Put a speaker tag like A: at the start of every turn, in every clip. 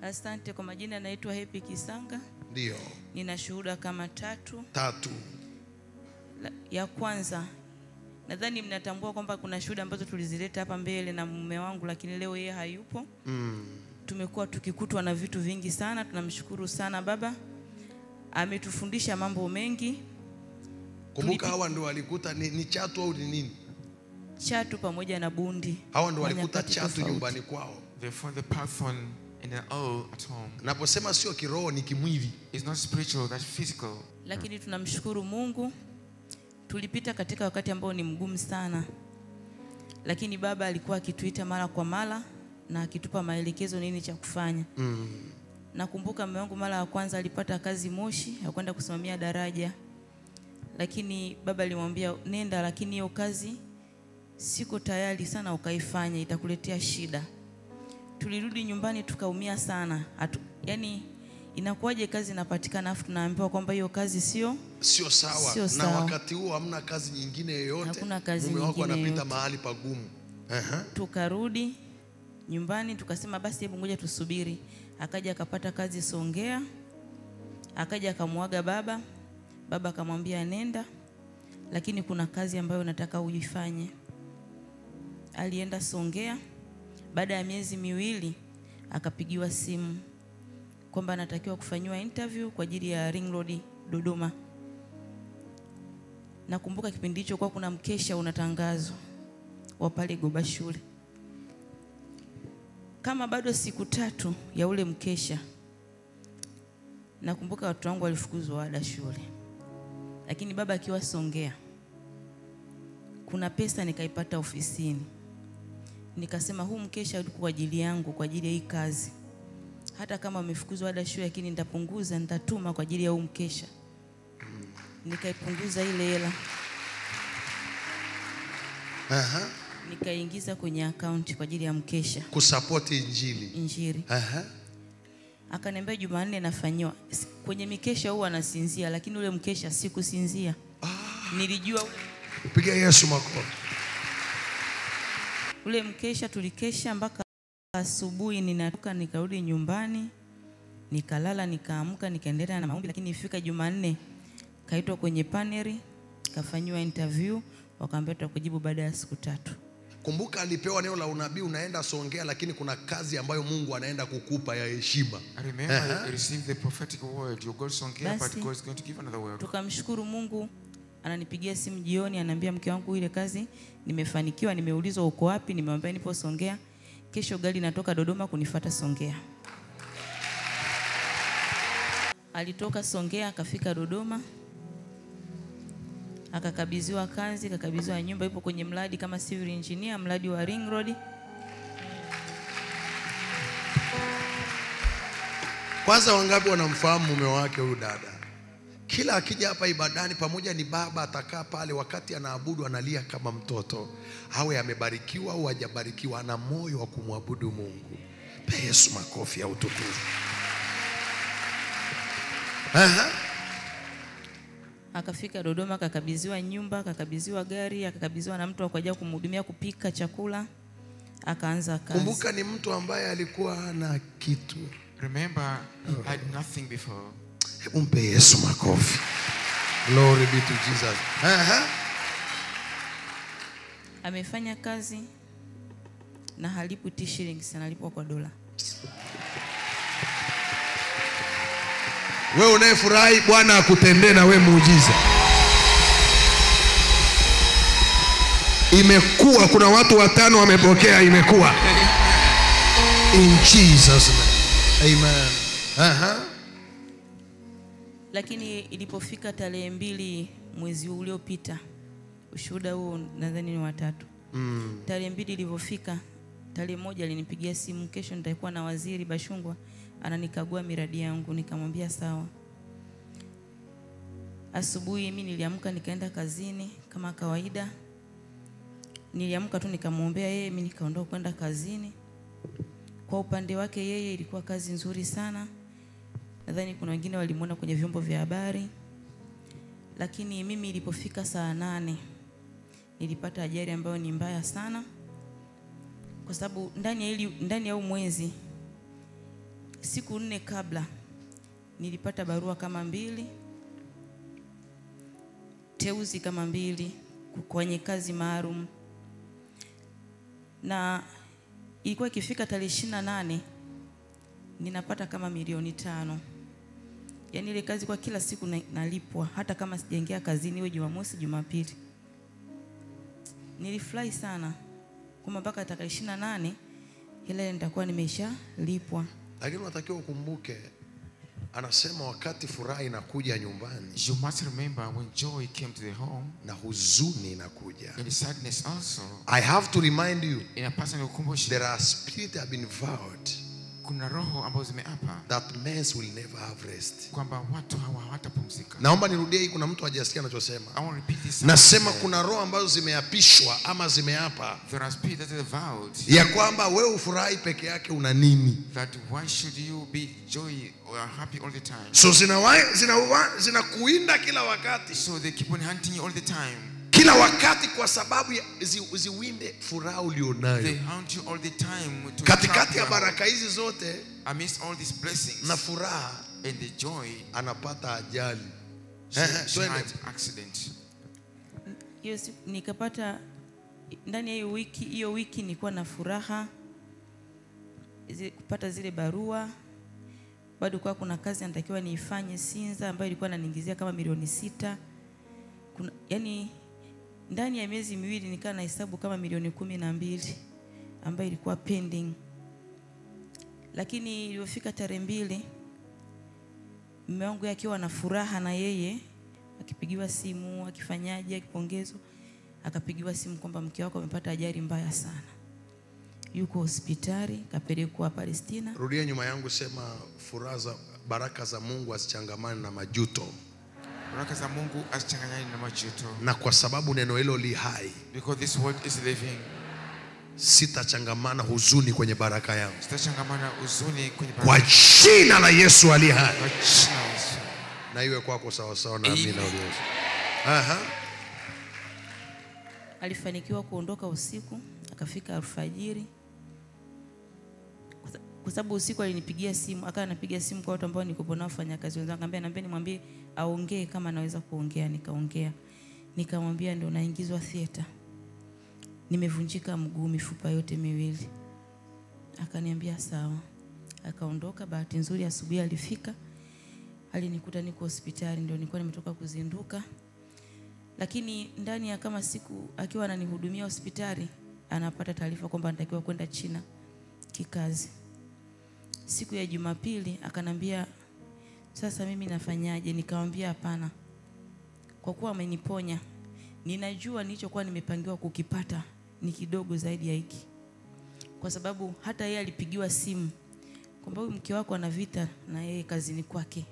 A: Asante. Kwa majina naitwa Happy Kisanga.
B: Ndio.
A: Nina shuhuda kama tatu. Ya kwanza, nadhani mnatambua kwamba kuna shuhuda ambazo tulizileta hapa mbele na mume wangu, lakini leo yeye hayupo. Tumekuwa tukikutwa na vitu vingi sana. Tunamshukuru sana Baba. Ametufundisha mambo mengi.
B: Kumbuka hawa ndio walikuta ni chatu au ni nini?
A: Chatu pamoja na bundi.
B: Hawa ndio walikuta chatu nyumbani kwao.
C: They found the python in an owl at home.
B: Naposema sio kiroho ni kimwili.
C: It's not spiritual, that's physical.
A: Lakini tunamshukuru Mungu. Tulipita katika wakati ambao ni mgumu sana. Lakini Baba alikuwa akituita mara kwa mara na akitupa maelekezo nini cha kufanya. Nakumbuka mume wangu mara ya kwanza alipata kazi Moshi, hakwenda kusimamia daraja. Lakini Baba alimwambia nenda, lakini hiyo kazi siko tayari sana ukaifanya, itakuletea shida. Tulirudi nyumbani tukaumia sana. Yani inakuwaje kazi inapatikana afu tunaambiwa kwamba hiyo kazi sio
B: sawa. Na wakati huo hamna kazi nyingine yoyote.
A: Hakuna kazi
B: mume wako
A: nyingine
B: anapita mahali pagumu.
A: Tukarudi nyumbani tukasema basi hebu ngoja tusubiri. Akaja akapata kazi Songea. Akaja akamwaga Baba. Baba akamwambia nenda, lakini kuna kazi ambayo nataka uifanye. Alienda Songea. Baada ya miezi miwili akapigiwa simu kwamba anatakiwa kufanywa interview kwa ajili ya Ring Road Dodoma. Nakumbuka kipindi hicho kwa kuna mkesha unatangazwa wa pale Goba shule. Kama bado siku 3 ya ule mkesha, nakumbuka watu wangu walifukuzwa ada shule. Lakini Baba akiwa Songea, kuna pesa nikaipata ofisini. Nikasema huu mkesha ulikuwa kwa ajili yangu, kwa ajili ya hii kazi. Hata kama umefukuzwa ada shule, lakini nitapunguza, nitatuma kwa ajili ya huu mkesha. Nikaipunguza ile hela. Nikaingiza kwenye account kwa ajili ya mkesha.
B: Kusupport injili.
A: Akaniambia Jumanne nafanywa. Kwenye mikesha huwa anasinzia, lakini ule mkesha sikusinzia. Nilijua
B: piga Yesu makofi.
A: Ule mkesha tulikesha mpaka asubuhi. Ninatoka nikarudi nyumbani, nikalala, nikaamka, nikaendelea na maombi. Lakini ifika Jumanne kaitwa kwenye paneli, kafanywa interview, wakaambia tutakujibu baada ya siku 3.
B: Kumbuka alipewa neno la unabii, unaenda Songea, lakini kuna kazi ambayo Mungu anaenda kukupa ya heshima.
C: I remember I received the prophetic word. You go Songea, but God is going to give another word.
A: Tukamshukuru Mungu. Ananipigia simu jioni, ananiambia mke wangu ile kazi nimefanikiwa, nimeulizwa uko wapi, nimemwambia nipo Songea. Kesho gari natoka Dodoma kunifuata Songea. Alitoka Songea akafika Dodoma. Akakabidhiwa kazi, akakabidhiwa nyumba, ipo kwenye mradi kama civil engineer, mradi wa Ring Road.
B: Kwanza wangapi wanamfahamu mume wake huyu dada? Kila akija hapa ibadani pamoja ni baba atakaa pale, wakati anaabudu analia kama mtoto. Awe amebarikiwa au hajabarikiwa, ana moyo wa kumwabudu Mungu. Pe Yesu makofi ya utukufu.
A: Akafika Dodoma, akakabidhiwa nyumba, akakabidhiwa gari, akakabidhiwa na mtu akaja kumhudumia kupika chakula. Akaanza kazi.
B: Kumbuka ni mtu ambaye alikuwa hana kitu.
C: Remember, he had nothing before.
B: Mpe Yesu makofi. Glory be to Jesus.
A: Amefanya kazi na halipu shillings, analipwa kwa dola.
B: Wewe unayefurahi, Bwana akutendee na wewe muujiza. Imekuwa, kuna watu 5 wamepokea, imekuwa. In Jesus name. Amen.
A: Lakini ilipofika tarehe 2 mwezi uliopita, ushuhuda huo nadhani ni wa 3. Tarehe 2 ilipofika, tarehe 1 alinipigia simu, kesho nitakuwa na waziri Bashungwa ananikagua miradi yangu. Nikamwambia sawa. Asubuhi mimi niliamka nikaenda kazini kama kawaida. Niliamka tu nikamwombea yeye, mimi nikaondoka kwenda kazini. Kwa upande wake yeye ilikuwa kazi nzuri sana. Nadhani kuna wengine walimuona kwenye vyombo vya habari. Lakini mimi ilipofika saa 8 nilipata ajali ambayo ni mbaya sana. Kwa sababu ndani ya mwezi siku 4 kabla nilipata barua kama 2, teuzi kama 2 kwenye kazi maalum, na ilikuwa ikifika tarehe 28 ninapata kama milioni 5. Yaani ile kazi kwa kila siku nalipwa hata kama sijaingia kazini, iwe Jumamosi, Jumapili. Nilifurahi sana kwamba mpaka tarehe 28 ile nitakuwa nimeisha lipwa.
B: Lakini unatakiwa ukumbuke, anasema wakati furaha inakuja nyumbani,
C: you must remember when joy came to the home,
B: na huzuni inakuja.
C: and sadness also.
B: I have to remind you,
C: In a person ukumbushe,
B: there are spirits that have been vowed
C: kuna roho ambazo zimeapa
B: that men will never have rest.
C: kwamba watu hawa hawatapumzika.
B: Naomba nirudie hii, kuna mtu hajasikia ninachosema.
C: I want to repeat this.
B: Nasema kuna roho ambazo zimeapishwa ama zimeapa
C: There are spirits that are vowed
B: ya kwamba wewe ufurahi peke yake una nini?
C: that why should you be joy or happy all the time?
B: So zinakuinda kila wakati.
C: So they keep on hunting you all the time.
B: Kila wakati kwa sababu ziwinde furaha ulionayo.
C: They hunt you all the time to
B: Katikati ya baraka hizi zote,
C: amidst all these blessings
B: na furaha,
C: and the joy,
B: anapata ajali.
C: she had accident.
A: Yes, nikapata ndani ya hiyo wiki nilikuwa na furaha kupata zile barua. Bado kwa kuna kazi natakiwa niifanye Sinza ambayo ilikuwa inaniingizia kama milioni 6. Yani ndani ya miezi 2 nikaa na hesabu kama milioni 12 ambayo ilikuwa pending. Lakini ilipofika tarehe 2, mume wangu akiwa na furaha na yeye, akipigiwa simu, akifanyaje, akipongezwa, akapigiwa simu kwamba mke wako amepata ajali mbaya sana, yuko hospitali, kapelekwa Palestina.
B: Rudia nyuma yangu, sema furaha, baraka za Mungu asichangamane na majuto.
C: Baraka za Mungu asichanganyane na majuto.
B: Na kwa sababu neno hilo li hai,
C: because this word is living,
B: sitachangamana huzuni kwenye baraka yangu.
C: Sitachangamana huzuni kwenye baraka.
B: Kwa jina la Yesu ali hai.
C: Kwa jina la Yesu.
B: Na iwe kwako sawa sawa na amina.
A: Alifanikiwa kuondoka usiku, akafika alfajiri. Kwa sababu usiku alinipigia simu, akawa anapiga simu kwa watu ambao niko nao wafanyakazi wenzangu, niambia nimwambie aongee kama anaweza kuongea. Nikaongea. Nikamwambia ndio naingizwa theater, nimevunjika mguu, mifupa yote miwili. Akaniambia sawa. Akaondoka. Bahati nzuri asubuhi alifika, alinikuta niko hospitali, ndio nilikuwa nimetoka kuzinduka. Lakini ndani ya kama siku akiwa ananihudumia hospitali, anapata taarifa kwamba anatakiwa kwenda China kikazi. Siku ya Jumapili akanambia, sasa mimi nafanyaje? Nikamwambia hapana, kwa kuwa ameniponya, ninajua nilichokuwa nimepangiwa kukipata ni kidogo zaidi ya hiki. Kwa sababu hata yeye alipigiwa simu kwamba huyu mke wako ana vita na yeye kazini kwake,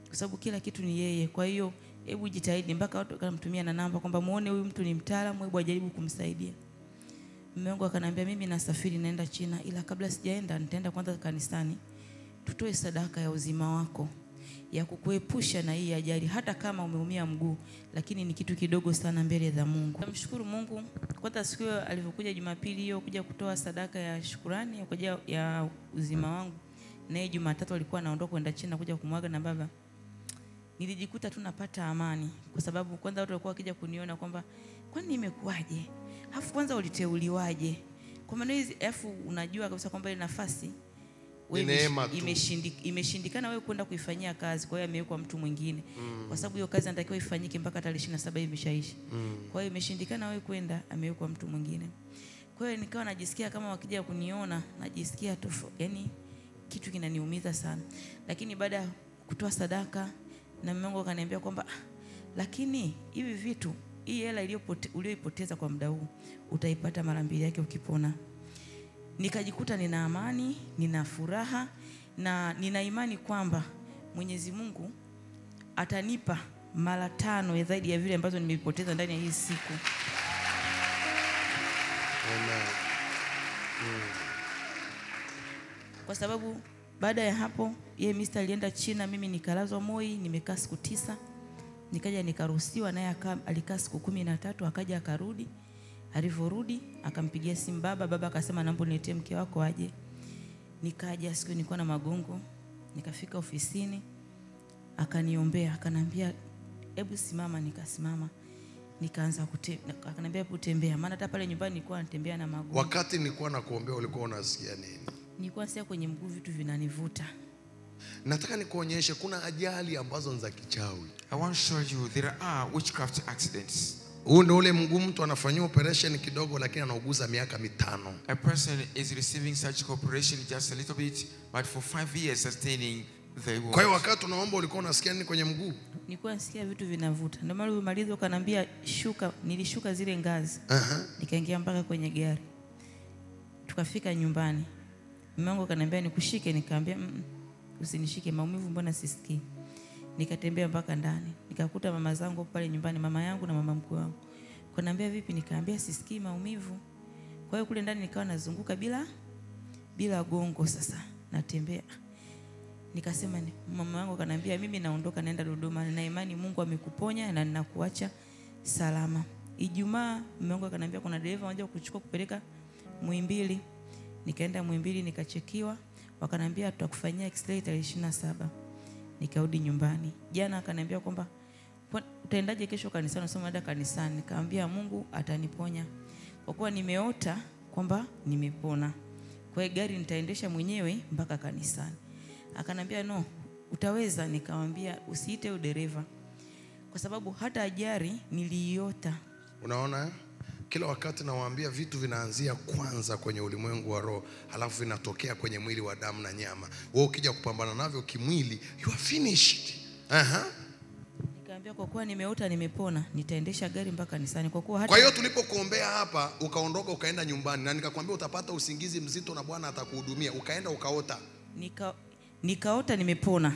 A: kwa sababu kila kitu ni yeye. Kwa hiyo hebu jitahidi, mpaka watu wakamtumia na namba kwamba muone huyu mtu ni mtaalamu, hebu ajaribu kumsaidia. Mume wangu akanambia, mimi nasafiri naenda China, ila kabla sijaenda nitaenda kwanza kanisani tutoe sadaka ya uzima wako ya kukuepusha na hii ajali, hata kama umeumia mguu, lakini ni kitu kidogo sana mbele za Mungu. Namshukuru Mungu kwanza siku hiyo alivyokuja Jumapili hiyo kuja kutoa sadaka ya shukrani ya uzima wangu, na yeye Jumatatu alikuwa anaondoka kwenda China kuja kumwaga na baba. Nilijikuta tu napata amani, kwa sababu kwanza watu walikuwa wakija kuniona kwamba kwani nimekuaje? Alafu kwanza uliteuliwaje? Kwa maana hizi unajua kabisa kwamba ile nafasi wewe imeshindikana wewe kwenda kuifanyia kazi, kwa hiyo amewekwa mtu mwingine. Kwa sababu hiyo kazi inatakiwa ifanyike mpaka tarehe 27 imeshaisha. Kwa hiyo imeshindikana wewe kwenda, amewekwa mtu mwingine. Kwa hiyo nikawa najisikia kama wakija kuniona najisikia yani kitu kinaniumiza sana. Lakini baada ya kutoa sadaka na Mungu akaniambia kwamba lakini hivi vitu, hii hela uliyoipoteza kwa muda huu utaipata mara 2 yake ukipona. Nikajikuta nina amani, nina furaha, na nina imani kwamba Mwenyezi Mungu atanipa mara 5 zaidi ya vile ambazo nimepoteza ndani ya hii siku. Kwa sababu baada ya hapo yeye Mr. alienda China, mimi nikalazwa Moi, nimekaa siku 9. Nikaja nikaruhusiwa, naye alikaa siku 13, akaja akarudi. Alivyorudi akampigia simu baba akasema naomba niletee mke wako aje. Nikaja siku nilikuwa na magongo, nikafika ofisini, akaniombea, akanambia hebu simama. Nikasimama, nikaanza akanambia hebu tembea, maana hata pale nyumbani nilikuwa natembea na magongo.
B: Wakati nilikuwa nakuombea ulikuwa unasikia nini?
A: Nilikuwa sikia kwenye mguu vitu vinanivuta.
B: Nataka nikuonyeshe kuna ajali ambazo ni za kichawi.
C: I want to show you there are witchcraft accidents.
B: Huu ndio ule mguu mtu anafanywa operation kidogo lakini anauguza miaka 5.
C: A person is receiving surgical operation just a little bit, but for 5 years sustaining the wound.
B: Kwa hiyo wakati unaomba ulikuwa unasikia nini kwenye mguu?
A: Nilikuwa nasikia vitu vinavuta. Ndio maana umaliza ukanambia shuka, nilishuka zile ngazi. Nikaingia mpaka kwenye gari. Tukafika nyumbani. Mume wangu akaniambia nikushike, nikamwambia usinishike, maumivu mbona sisikii. Nikatembea mpaka ndani. Nikakuta mama zangu pale nyumbani, mama yangu na mama mkuu wangu. Kaniambia vipi, nikaambia sisikii maumivu. Kwa hiyo kule ndani nikawa nazunguka bila gongo sasa. Natembea. Nikasema mama wangu kaniambia mimi naondoka naenda Dodoma na imani Mungu amekuponya na ninakuacha salama. Ijumaa mume wangu akaniambia kuna dereva anakuja kukuchukua kupeleka Muhimbili. Nikaenda Muhimbili nikachekiwa, wakaniambia tutakufanyia x-ray tarehe 27. Nikarudi nyumbani. Jana akaniambia kwamba utaendaje kesho kanisani? Nasema naenda kanisani. Nikamwambia Mungu ataniponya. Kwa kuwa nimeota kwamba nimepona. Kwa hiyo gari nitaendesha mwenyewe mpaka kanisani. Akanambia no, utaweza. Nikamwambia usiite udereva. Kwa sababu hata ajali niliiota.
B: Unaona? Kila wakati nawaambia vitu vinaanzia kwanza kwenye ulimwengu wa roho, halafu vinatokea kwenye mwili wa damu na nyama. Wewe ukija kupambana navyo kimwili, you are finished.
A: Nikamwambia kwa kuwa nimeota nimepona, nitaendesha gari mpaka kanisani.
B: Kwa hiyo tulipokuombea hapa, ukaondoka ukaenda nyumbani na nikakwambia utapata usingizi mzito na Bwana atakuhudumia. Ukaenda ukaota.
A: Nikaota nimepona.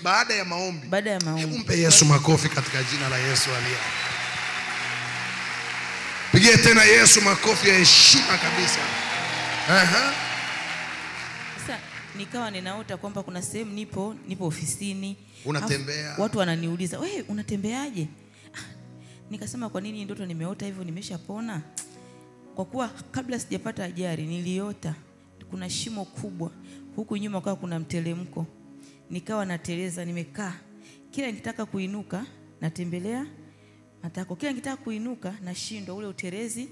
B: Baada ya maombi.
A: Baada ya maombi.
B: Hebu mpe Yesu makofi katika jina la Yesu aliye. Pigie tena Yesu makofi ya heshima kabisa.
A: Sasa nikawa ninaota kwamba kuna sehemu nipo ofisini.
B: Unatembea.
A: Watu wananiuliza, "Wewe unatembeaje?" Nikasema kwa nini ndoto nimeota hivyo nimeshapona? Kwa kuwa kabla sijapata ajali niliota kuna shimo kubwa. Huku nyuma kwa kuna mteremko. Nikawa nateleza nimekaa. Kila nikitaka kuinuka natembelea matako. Kila nikitaka kuinuka nashindwa ule uterezi.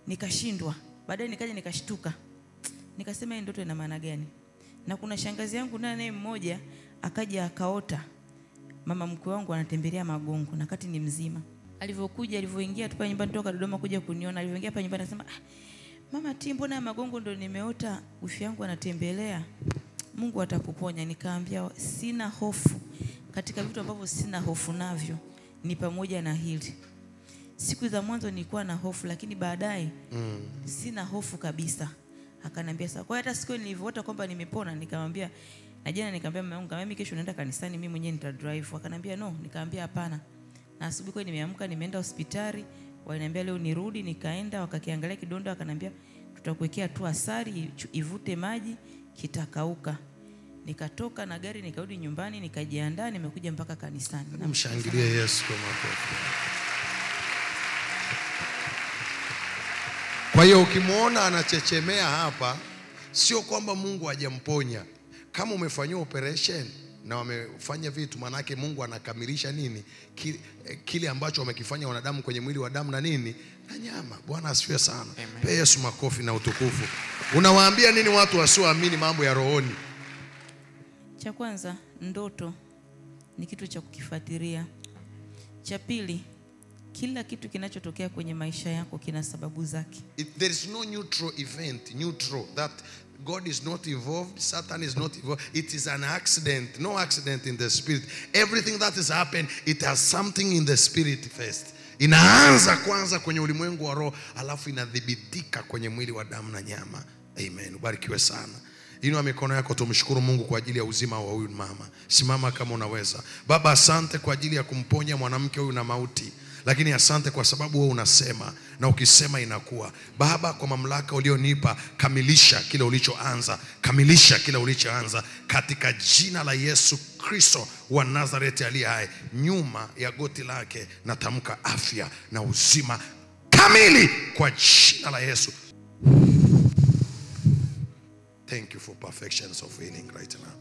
A: Nikashindwa. Baadaye nikaja nikashtuka. Nikasema hii ndoto ina maana gani? Na kuna shangazi yangu naye mmoja akaja akaota mama mkwe wangu anatembelea magongo na kati ni mzima. Alivyoingia tu nyumbani toka Dodoma kuja kuniona, alivyoingia hapa nyumbani anasema mama mbona ya magongo ndo nimeota wifi yangu anatembelea. Mungu atakuponya. Nikaambia sina hofu. Katika vitu ambavyo sina hofu navyo ni pamoja na hili. Siku za mwanzo nilikuwa na hofu lakini baadaye sina hofu kabisa. Akanambia sawa. Kwa hiyo hata siku nilivyoota kwamba nimepona nikamwambia na jana nikamwambia mama yangu mimi kesho naenda kanisani mimi mwenyewe nita drive. Akanambia no, nikamwambia hapana. Na asubuhi kwa nimeamka nimeenda hospitali, waliniambia leo nirudi, nikaenda wakakiangalia kidonda akanambia tutakuwekea tu asali ivute maji kitakauka. Nikatoka na gari nikarudi nyumbani nikajiandaa nimekuja mpaka kanisani.
B: Mshangilie Yesu kwa makofi. Kwa hiyo ukimuona anachechemea hapa sio kwamba Mungu hajamponya. Kama umefanywa operation na wamefanya vitu manake Mungu anakamilisha nini? Kile ambacho wamekifanya wanadamu kwenye mwili wa damu na nini? Na nyama. Bwana asifiwe sana. Pe Yesu makofi na utukufu. Unawaambia nini watu wasioamini mambo ya rohoni?
A: Cha kwanza, ndoto ni kitu cha kukifuatilia. Cha pili, kila kitu kinachotokea kwenye maisha yako kina sababu zake.
B: There is no neutral event, that God is not involved, Satan is not involved. It is an accident, no accident in the spirit. Everything that has happened, it has something in the spirit first. Inaanza kwanza kwenye ulimwengu wa roho, alafu inadhibitika kwenye mwili wa damu na nyama. Amen. Ubarikiwe sana. Inua mikono yako tumshukuru Mungu kwa ajili ya uzima wa huyu mama. Simama kama unaweza. Baba, asante kwa ajili ya kumponya mwanamke huyu na mauti. Lakini asante kwa sababu wewe unasema na ukisema inakuwa. Baba, kwa mamlaka ulionipa, kamilisha kile ulichoanza. Kamilisha kile ulichoanza katika jina la Yesu Kristo wa Nazareti aliye hai. Nyuma ya goti lake natamka afya na uzima kamili kwa jina la Yesu. Thank you for perfections of healing right now.